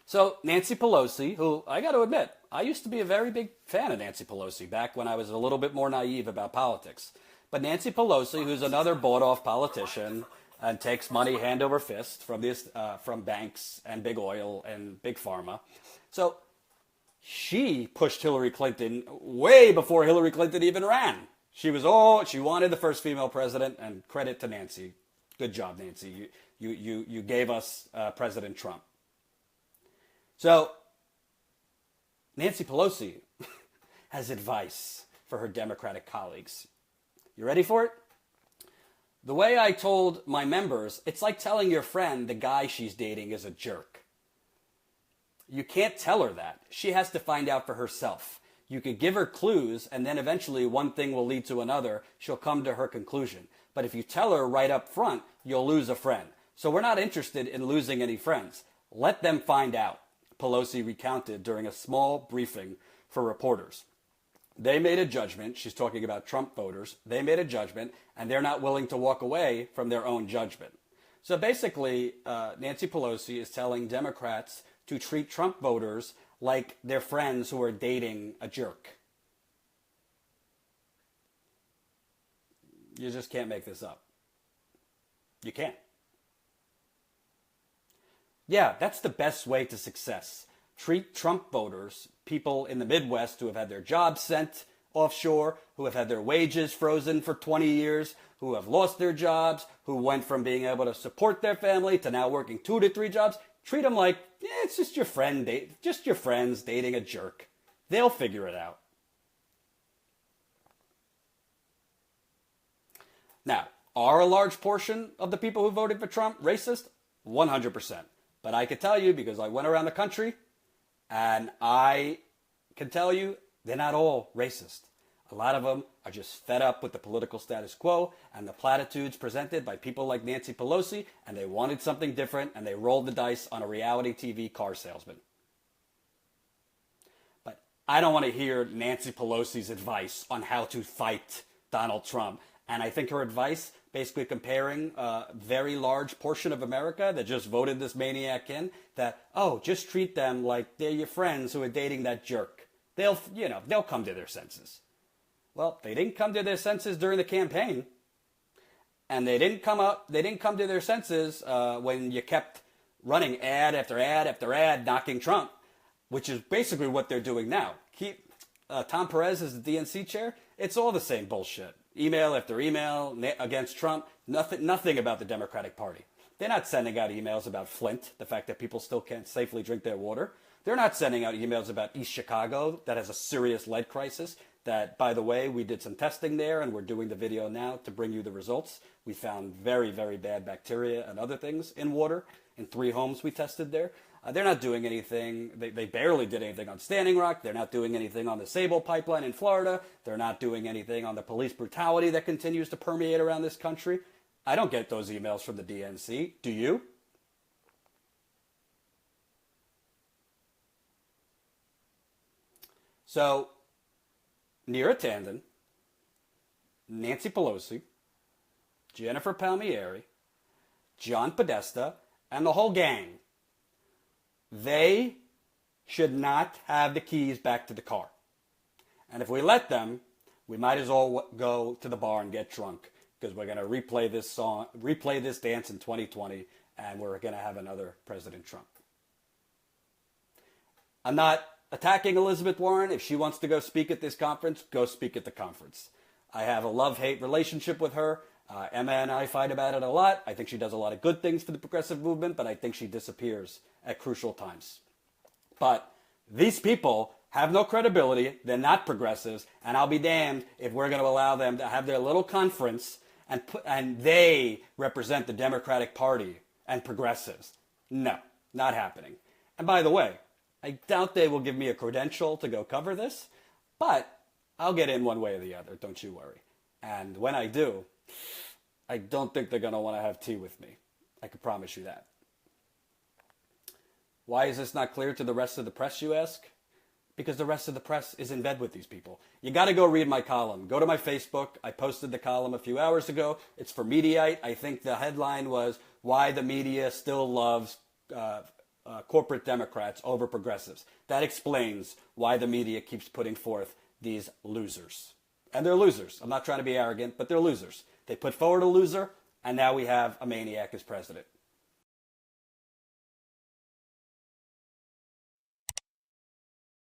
So Nancy Pelosi, who I got to admit, I used to be a very big fan of Nancy Pelosi back when I was a little bit more naive about politics. But Nancy Pelosi, who's another bought-off politician and takes money hand over fist from banks and big oil and big pharma, so she pushed Hillary Clinton way before Hillary Clinton even ran. She wanted the first female president, and credit to Nancy. Good job, Nancy. You gave us President Trump. So, Nancy Pelosi has advice for her Democratic colleagues. You ready for it? The way I told my members, it's like telling your friend the guy she's dating is a jerk. You can't tell her that. She has to find out for herself. You could give her clues, and then eventually one thing will lead to another. She'll come to her conclusion. But if you tell her right up front, you'll lose a friend. So we're not interested in losing any friends. Let them find out. Pelosi recounted during a small briefing for reporters. They made a judgment. She's talking about Trump voters. They made a judgment, and they're not willing to walk away from their own judgment. So basically, Nancy Pelosi is telling Democrats to treat Trump voters like their friends who are dating a jerk. You just can't make this up. You can't. Yeah, that's the best way to success. Treat Trump voters, people in the Midwest who have had their jobs sent offshore, who have had their wages frozen for 20 years, who have lost their jobs, who went from being able to support their family to now working 2 to 3 jobs. Treat them like, it's just your friends dating a jerk. They'll figure it out. Now, are a large portion of the people who voted for Trump racist? 100%. But I can tell you, because I went around the country, and I can tell you, they're not all racist. A lot of them are just fed up with the political status quo and the platitudes presented by people like Nancy Pelosi, and they wanted something different, and they rolled the dice on a reality TV car salesman. But I don't want to hear Nancy Pelosi's advice on how to fight Donald Trump. And I think her advice, basically comparing a very large portion of America that just voted this maniac in, that, just treat them like they're your friends who are dating that jerk. They'll come to their senses. Well, they didn't come to their senses during the campaign. And they didn't come to their senses when you kept running ad after ad after ad knocking Trump, which is basically what they're doing now. Tom Perez is the DNC chair. It's all the same bullshit. Email after email against Trump. Nothing about the Democratic Party. They're not sending out emails about Flint, the fact that people still can't safely drink their water. They're not sending out emails about East Chicago that has a serious lead crisis. That, by the way, we did some testing there, and we're doing the video now to bring you the results. We found very, very bad bacteria and other things in water in 3 homes we tested there. They're not doing anything. They barely did anything on Standing Rock. They're not doing anything on the Sable pipeline in Florida. They're not doing anything on the police brutality that continues to permeate around this country. I don't get those emails from the DNC. Do you? So, Neera Tanden, Nancy Pelosi, Jennifer Palmieri, John Podesta, and the whole gang, they should not have the keys back to the car. And if we let them, we might as well go to the bar and get drunk, because we're going to replay this dance in 2020, and we're going to have another President Trump. I'm not attacking Elizabeth Warren. If she wants to go speak at this conference, go speak at the conference. I have a love-hate relationship with her. Emma and I fight about it a lot. I think she does a lot of good things for the progressive movement, but I think she disappears at crucial times. But these people have no credibility. They're not progressives, and I'll be damned if we're going to allow them to have their little conference and they represent the Democratic Party and progressives. No, not happening. And by the way, I doubt they will give me a credential to go cover this, but I'll get in one way or the other, don't you worry. And when I do, I don't think they're going to want to have tea with me. I can promise you that. Why is this not clear to the rest of the press, you ask? Because the rest of the press is in bed with these people. You got to go read my column. Go to my Facebook. I posted the column a few hours ago. It's for Mediaite. I think the headline was, Why the Media Still Loves corporate Democrats over progressives. That explains why the media keeps putting forth these losers. And they're losers. I'm not trying to be arrogant, but they're losers. They put forward a loser, and now we have a maniac as president.